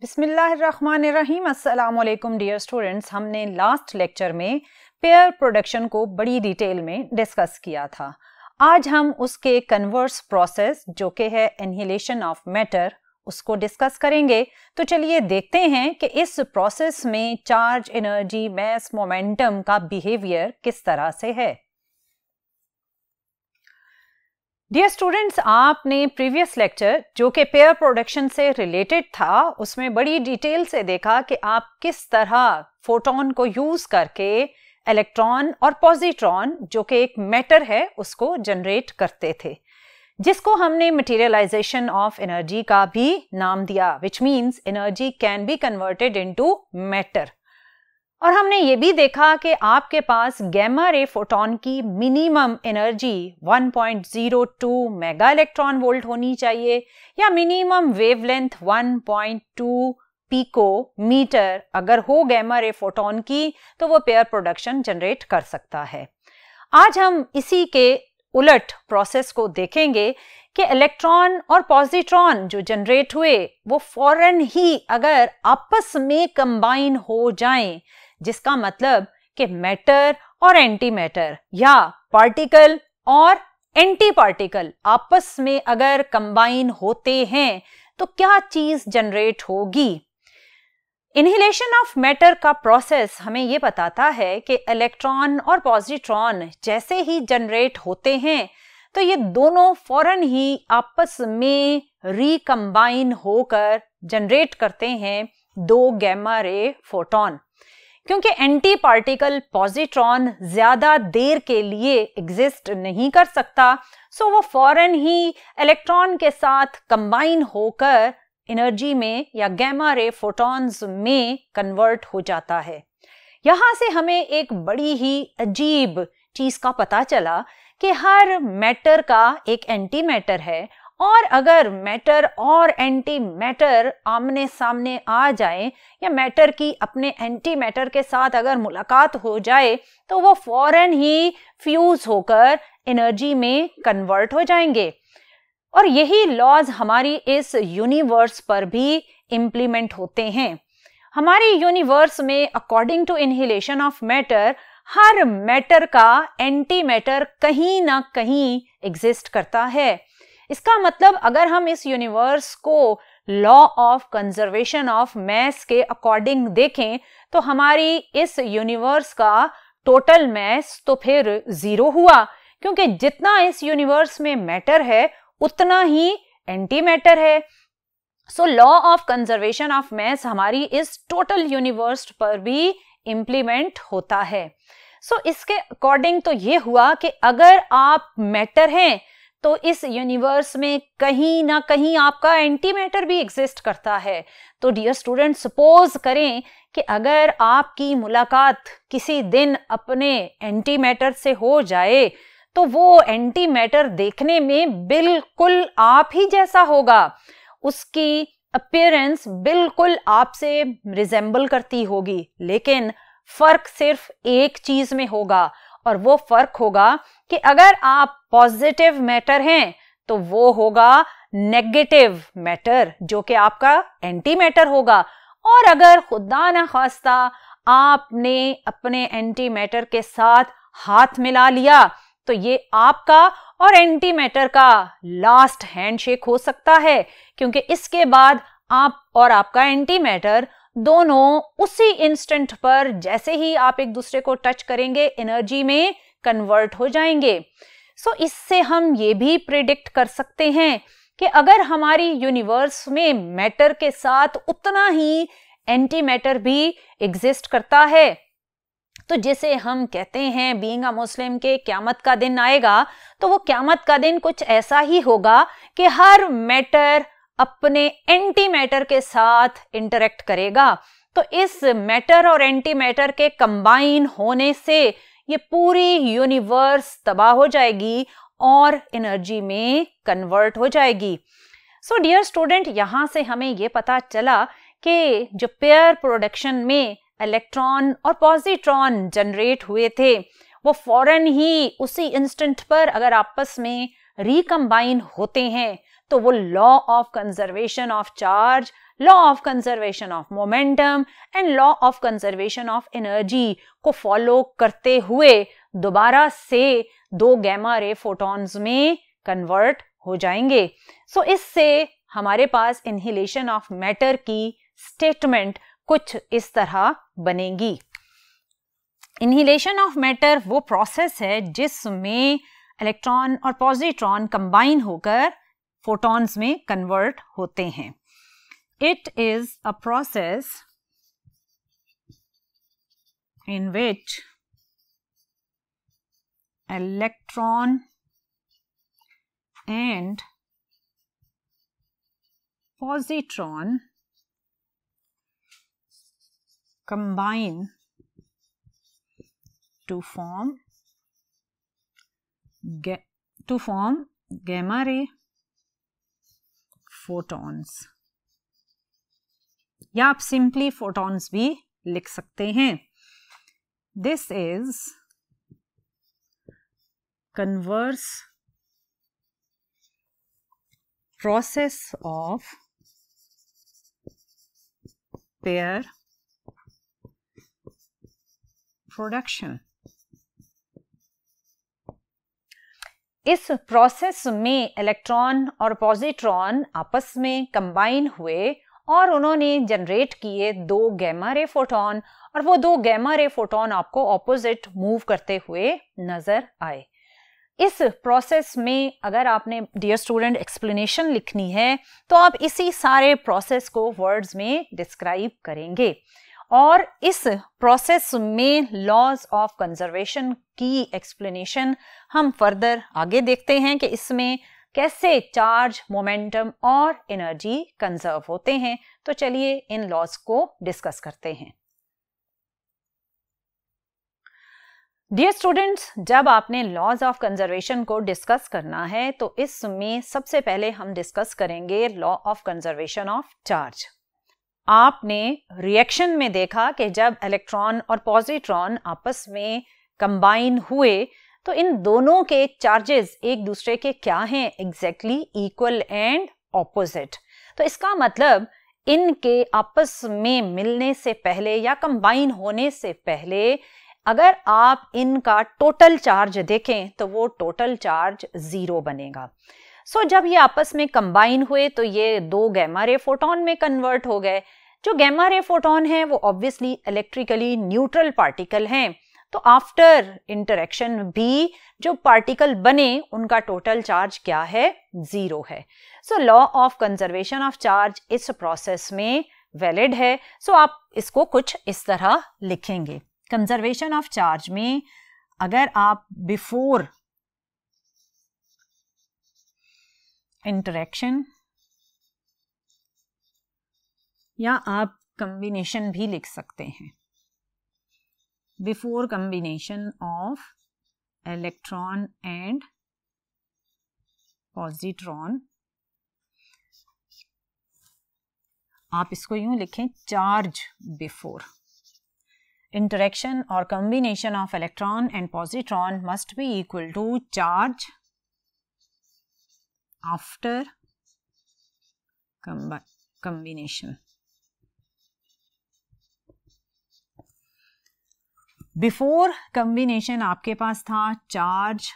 बिस्मिल्लाहिर्रहमानिर्रहीम। अस्सलाम वालेकुम डियर स्टूडेंट्स। हमने लास्ट लेक्चर में पेयर प्रोडक्शन को बड़ी डिटेल में डिस्कस किया था। आज हम उसके कन्वर्स प्रोसेस जो कि है एनहिलेशन ऑफ मैटर उसको डिस्कस करेंगे। तो चलिए देखते हैं कि इस प्रोसेस में चार्ज, एनर्जी, मैस, मोमेंटम का बिहेवियर किस तरह से है। डियर स्टूडेंट्स, आपने प्रीवियस लेक्चर जो कि पेयर प्रोडक्शन से रिलेटेड था उसमें बड़ी डिटेल से देखा कि आप किस तरह फोटोन को यूज करके इलेक्ट्रॉन और पॉजिट्रॉन जो कि एक मैटर है उसको जनरेट करते थे, जिसको हमने मटेरियलाइजेशन ऑफ एनर्जी का भी नाम दिया, which means energy can be converted into matter. और हमने ये भी देखा कि आपके पास गैमा रे फोटोन की minimum energy 1.02 mega electron volt होनी चाहिए या मिनिमम वेवलेंथ 1.2 पिको मीटर अगर हो गैमा रे फोटोन की तो वो पेयर प्रोडक्शन जनरेट कर सकता है। आज हम इसी के उलट प्रोसेस को देखेंगे कि इलेक्ट्रॉन और पॉजिट्रॉन जो जनरेट हुए वो फौरन ही अगर आपस में कंबाइन हो जाएं, जिसका मतलब कि मैटर और एंटी मैटर या पार्टिकल और एंटी पार्टिकल आपस में अगर कंबाइन होते हैं तो क्या चीज जनरेट होगी। इनहिलेशन ऑफ मैटर का प्रोसेस हमें यह बताता है कि इलेक्ट्रॉन और पॉजिट्रॉन जैसे ही जनरेट होते हैं तो ये दोनों फौरन ही आपस में रिकंबाइन होकर जनरेट करते हैं दो गैमा रे फोटोन। क्योंकि एंटी पार्टिकल पॉजिट्रॉन ज्यादा देर के लिए एग्जिस्ट नहीं कर सकता, सो वो फौरन ही इलेक्ट्रॉन के साथ कंबाइन होकर एनर्जी में या गैमा रे फोटॉन्स में कन्वर्ट हो जाता है। यहां से हमें एक बड़ी ही अजीब चीज का पता चला कि हर मैटर का एक एंटी मैटर है और अगर मैटर और एंटी मैटर आमने सामने आ जाए या मैटर की अपने एंटी मैटर के साथ अगर मुलाकात हो जाए तो वो फौरन ही फ्यूज होकर एनर्जी में कन्वर्ट हो जाएंगे। और यही लॉज हमारी इस यूनिवर्स पर भी इम्प्लीमेंट होते हैं। हमारी यूनिवर्स में according to annihilation of matter हर मैटर का एंटी मैटर कहीं ना कहीं एग्जिस्ट करता है। इसका मतलब अगर हम इस यूनिवर्स को law of conservation of mass के अकॉर्डिंग देखें तो हमारी इस यूनिवर्स का टोटल मैस तो फिर जीरो हुआ, क्योंकि जितना इस यूनिवर्स में मैटर है उतना ही एंटी मैटर है। So law of conservation of mass हमारी इस टोटल यूनिवर्स पर भी इंप्लीमेंट होता है। सो इसके अकॉर्डिंग तो ये हुआ कि अगर आप मैटर हैं तो इस यूनिवर्स में कहीं ना कहीं आपका एंटी मैटर भी एग्जिस्ट करता है। तो डियर स्टूडेंट, सपोज करें कि अगर आपकी मुलाकात किसी दिन अपने एंटी मैटर से हो जाए तो वो एंटी मैटर देखने में बिल्कुल आप ही जैसा होगा, उसकी अपीयरेंस बिल्कुल आपसे रिजेंबल करती होगी, लेकिन फर्क सिर्फ एक चीज में होगा और वो फर्क होगा कि अगर आप पॉजिटिव मैटर हैं तो वो होगा नेगेटिव मैटर जो कि आपका एंटी मैटर होगा, और अगर खुदा ना खास्ता आपने अपने एंटी मैटर के साथ हाथ मिला लिया तो ये आपका और एंटी मैटर का लास्ट हैंडशेक हो सकता है, क्योंकि इसके बाद आप और आपका एंटी मैटर दोनों उसी इंस्टेंट पर जैसे ही आप एक दूसरे को टच करेंगे एनर्जी में कन्वर्ट हो जाएंगे। सो इससे हम ये भी प्रिडिक्ट कर सकते हैं कि अगर हमारी यूनिवर्स में मैटर के साथ उतना ही एंटी मैटर भी एग्जिस्ट करता है तो जिसे हम कहते हैं बीइंग अ मुस्लिम के क़यामत का दिन आएगा, तो वो क़यामत का दिन कुछ ऐसा ही होगा कि हर मैटर अपने एंटी मैटर के साथ इंटरेक्ट करेगा। तो इस मैटर और एंटी मैटर के कंबाइन होने से ये पूरी यूनिवर्स तबाह हो जाएगी और एनर्जी में कन्वर्ट हो जाएगी। सो डियर स्टूडेंट, यहां से हमें ये पता चला कि जो पेयर प्रोडक्शन में इलेक्ट्रॉन और पॉजिट्रॉन जनरेट हुए थे वो फौरन ही उसी इंस्टेंट पर अगर आपस में रिकंबाइन होते हैं तो वो law of conservation of Charles law of conservation of momentum and law of conservation of energy को फॉलो करते हुए दोबारा से 2 गैमा रे फोटॉन्स में कन्वर्ट हो जाएंगे। सो इससे हमारे पास इनहिलेशन ऑफ मैटर की स्टेटमेंट कुछ इस तरह बनेगी। इनहिलेशन ऑफ मैटर वो प्रोसेस है जिसमें इलेक्ट्रॉन और पॉजिट्रॉन कंबाइन होकर फोटॉन्स में कन्वर्ट होते हैं। It is a process in which electron and positron combine to form gamma ray photons, या आप सिंपली photons भी लिख सकते हैं। This is converse process of pair production। इस प्रोसेस में इलेक्ट्रॉन और पॉजिट्रॉन आपस में कंबाइन हुए और उन्होंने जनरेट किए 2 गैमा रे फोटॉन, और वो 2 गैमा रे फोटॉन आपको ऑपोजिट मूव करते हुए नजर आए। इस प्रोसेस में अगर आपने डियर स्टूडेंट एक्सप्लेनेशन लिखनी है तो आप इसी सारे प्रोसेस को वर्ड्स में डिस्क्राइब करेंगे, और इस प्रोसेस में लॉज ऑफ कंजर्वेशन की एक्सप्लेनेशन हम फर्दर आगे देखते हैं कि इसमें कैसे चार्ज, मोमेंटम और एनर्जी कंजर्व होते हैं। तो चलिए इन लॉज को डिस्कस करते हैं। डियर स्टूडेंट्स, जब आपने लॉज ऑफ कंजर्वेशन को डिस्कस करना है तो इसमें सबसे पहले हम डिस्कस करेंगे law of conservation of charge. आपने रिएक्शन में देखा कि जब इलेक्ट्रॉन और पॉजिट्रॉन आपस में कंबाइन हुए तो इन दोनों के चार्जेस एक दूसरे के क्या हैं, एग्जैक्टली इक्वल एंड ऑपोजिट। तो इसका मतलब इनके आपस में मिलने से पहले या कंबाइन होने से पहले अगर आप इनका टोटल चार्ज देखें तो वो टोटल चार्ज 0 बनेगा। सो जब ये आपस में कंबाइन हुए तो ये 2 गैमा रे फोटॉन में कन्वर्ट हो गए। जो गैमा रे फोटॉन है वो ऑब्वियसली इलेक्ट्रिकली न्यूट्रल पार्टिकल हैं, तो आफ्टर इंटरेक्शन भी जो पार्टिकल बने उनका टोटल चार्ज क्या है, 0 है। So law of conservation of charge इस प्रोसेस में वैलिड है। सो आप इसको कुछ इस तरह लिखेंगे। कंजर्वेशन ऑफ चार्ज में अगर आप बिफोर इंटरेक्शन या आप कॉम्बिनेशन भी लिख सकते हैं, before combination of electron and positron, आप इसको यूं लिखें, charge before interaction or combination of electron and positron must be equal to charge after combination. Before combination आपके पास था charge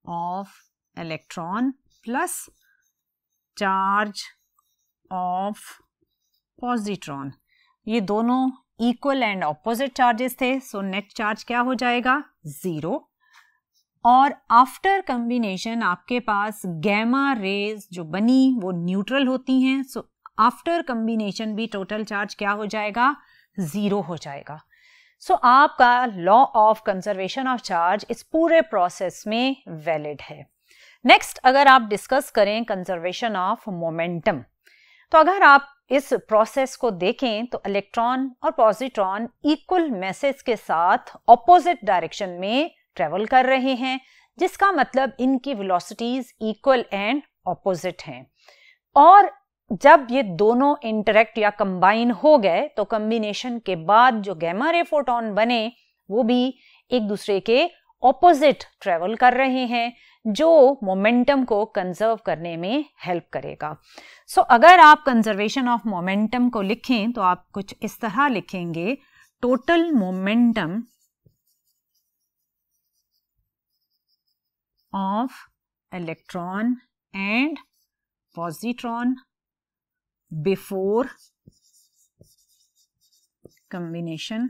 of electron plus charge of positron, ये दोनों equal and opposite charges थे। So net charge क्या हो जाएगा, 0। और after combination आपके पास गैमा रेज जो बनी वो न्यूट्रल होती हैं। सो आफ्टर कॉम्बिनेशन भी टोटल चार्ज क्या हो जाएगा, 0 हो जाएगा। सो आपका law of conservation of charge इस पूरे प्रोसेस में वैलिड है। नेक्स्ट अगर आप डिस्कस करें कंजर्वेशन ऑफ मोमेंटम, तो अगर आप इस प्रोसेस को देखें तो इलेक्ट्रॉन और पॉजिट्रॉन इक्वल मैसेज के साथ ऑपोजिट डायरेक्शन में ट्रेवल कर रहे हैं, जिसका मतलब इनकी वेलोसिटीज इक्वल एंड ऑपोजिट हैं। और जब ये दोनों इंटरेक्ट या कंबाइन हो गए तो कॉम्बिनेशन के बाद जो गैमा रे फोटॉन बने वो भी एक दूसरे के ऑपोजिट ट्रेवल कर रहे हैं, जो मोमेंटम को कंजर्व करने में हेल्प करेगा। सो अगर आप कंजर्वेशन ऑफ मोमेंटम को लिखें तो आप कुछ इस तरह लिखेंगे, total momentum of electron and positron before combination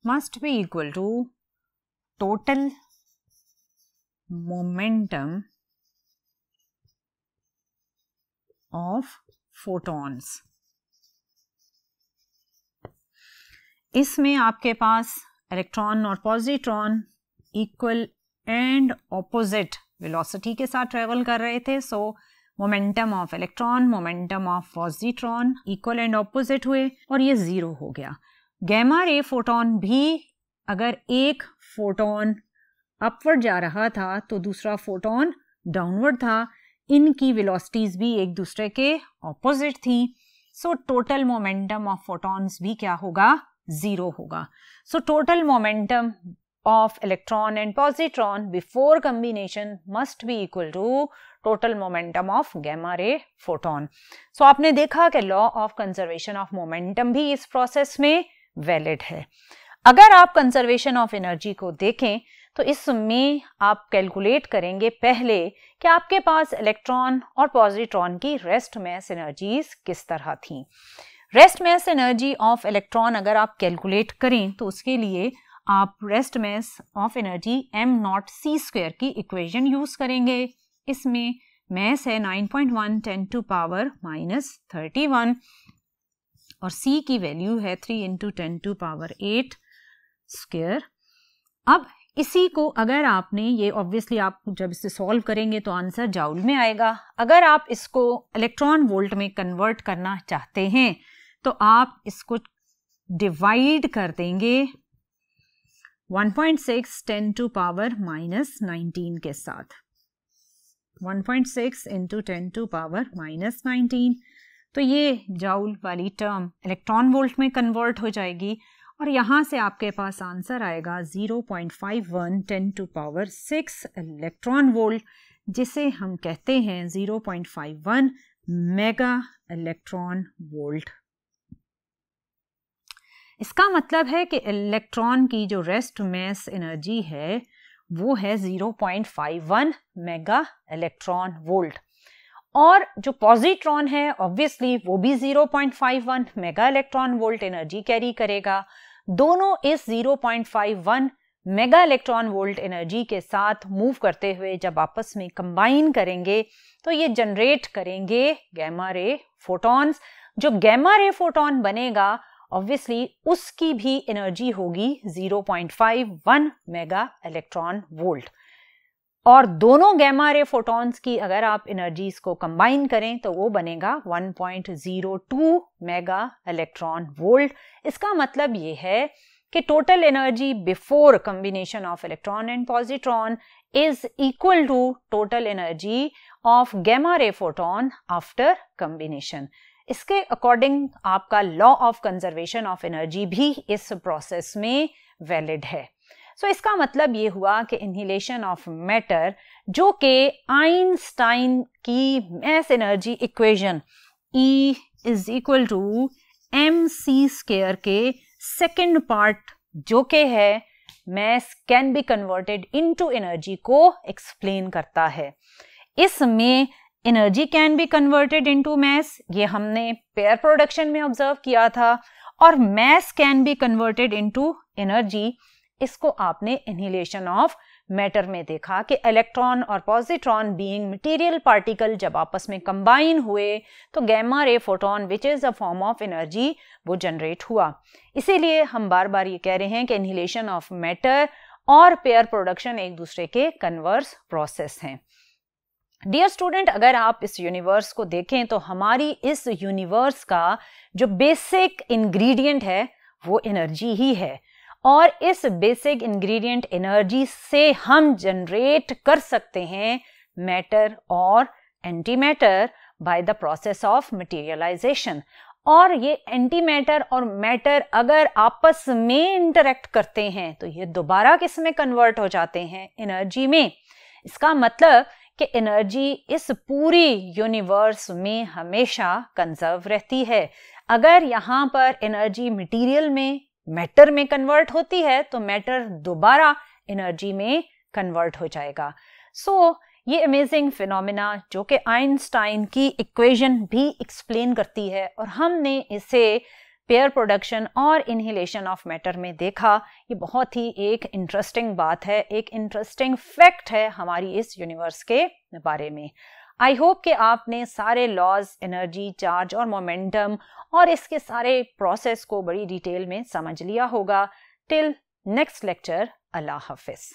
must be equal to total momentum of photons। इसमें आपके पास इलेक्ट्रॉन और positron equal and opposite velocity के साथ ट्रेवल कर रहे थे। सो momentum of electron, momentum of positron equal and opposite हुए और ये जीरो हो गया। गैमा रे फोटोन भी, अगर एक फोटोन अपवर्ड जा रहा था तो दूसरा फोटोन डाउनवर्ड था, इनकी वेलोसिटीज भी एक दूसरे के ऑपोजिट थी। So total momentum of photons भी क्या होगा, जीरो होगा। So total momentum of electron and positron before combination must be equal to total momentum of gamma ray photon। So आपने देखा कि law of conservation of momentum भी इस process में valid है। अगर आप conservation of energy को देखें तो इसमें आप कैलकुलेट करेंगे पहले कि आपके पास इलेक्ट्रॉन और पॉजिट्रॉन की रेस्ट मैस एनर्जीज किस तरह थी। Rest mass energy of electron अगर आप कैलकुलेट करें तो उसके लिए आप rest mass of energy m0 c² की इक्वेशन यूज करेंगे। इसमें मैस है 9.1 10 to power -31 और c की वैल्यू है 3 × 10 to power 8 स्क्वायर। अब इसी को अगर आपने, ये ऑब्वियसली आप जब इसे सॉल्व करेंगे तो आंसर जाउल में आएगा। अगर आप इसको इलेक्ट्रॉन वोल्ट में कन्वर्ट करना चाहते हैं तो आप इसको डिवाइड कर देंगे 1.6 10 to power -19 के साथ। 1.6 × 10 to power -19, तो ये जाउल वाली टर्म इलेक्ट्रॉन वोल्ट में कन्वर्ट हो जाएगी और यहाँ से आपके पास आंसर आएगा 0.51 10 to power 6 इलेक्ट्रॉन वोल्ट, जिसे हम कहते हैं 0.51 मेगा इलेक्ट्रॉन वोल्ट। इसका मतलब है कि इलेक्ट्रॉन की जो रेस्ट मैस एनर्जी है वो है 0.51 मेगा इलेक्ट्रॉन वोल्ट, और जो पॉजिट्रॉन है ऑब्वियसली वो भी 0.51 mega electron volt energy carry करेगा। दोनों इस 0.51 मेगा इलेक्ट्रॉन वोल्ट एनर्जी के साथ मूव करते हुए जब आपस में कंबाइन करेंगे तो ये जनरेट करेंगे गैमा रे फोटॉन्स। जो गैमा रे फोटॉन बनेगा ऑब्वियसली उसकी भी एनर्जी होगी 0.51 मेगा इलेक्ट्रॉन वोल्ट, और दोनों गैमा रे फोटॉन्स की अगर आप एनर्जीज को कंबाइन करें तो वो बनेगा 1.02 मेगा इलेक्ट्रॉन वोल्ट। इसका मतलब ये है कि total energy before combination of electron and positron is equal to total energy of gamma ray photon after combination. इसके अकॉर्डिंग आपका law of conservation of energy भी इस प्रोसेस में वैलिड है। सो इसका मतलब ये हुआ कि इनहिलेशन ऑफ मैटर, जो कि आइंस्टाइन की mess energy equation E = mc² के सेकेंड पार्ट जो कि है mass can be converted into energy को एक्सप्लेन करता है। इसमें energy can be converted into mass, ये हमने पेयर प्रोडक्शन में ऑब्जर्व किया था, और mass can be converted into energy, इसको आपने इनहिलेशन ऑफ मैटर में देखा कि इलेक्ट्रॉन और पॉजिट्रॉन बीइंग मटेरियल पार्टिकल जब आपस में कंबाइन हुए तो gamma ray photon which is a form of energy वो जनरेट हुआ। इसीलिए हम बार बार ये कह रहे हैं कि इनहिलेशन ऑफ मैटर और पेयर प्रोडक्शन एक दूसरे के कन्वर्स प्रोसेस हैं। डियर स्टूडेंट, अगर आप इस यूनिवर्स को देखें तो हमारी इस यूनिवर्स का जो बेसिक इंग्रेडिएंट है वो एनर्जी ही है, और इस बेसिक इंग्रेडिएंट एनर्जी से हम जनरेट कर सकते हैं मैटर और anti matter by the process of materialisation. और ये एंटी मैटर और मैटर अगर आपस में इंटरेक्ट करते हैं तो ये दोबारा किस में कन्वर्ट हो जाते हैं? एनर्जी में। इसका मतलब कि एनर्जी इस पूरी यूनिवर्स में हमेशा कंजर्व रहती है। अगर यहाँ पर एनर्जी मटेरियल में, मैटर में कन्वर्ट होती है तो मैटर दोबारा एनर्जी में कन्वर्ट हो जाएगा। सो ये अमेजिंग फिनोमेना जो कि आइंस्टाइन की इक्वेशन भी एक्सप्लेन करती है और हमने इसे पेयर प्रोडक्शन और इनहेलेशन ऑफ मैटर में देखा, ये बहुत ही एक इंटरेस्टिंग बात है, एक इंटरेस्टिंग फैक्ट है हमारी इस यूनिवर्स के बारे में। आई होप कि आपने सारे लॉज, एनर्जी, चार्ज और मोमेंटम और इसके सारे प्रोसेस को बड़ी डिटेल में समझ लिया होगा। टिल नेक्स्ट लेक्चर, अल्लाह हाफिज।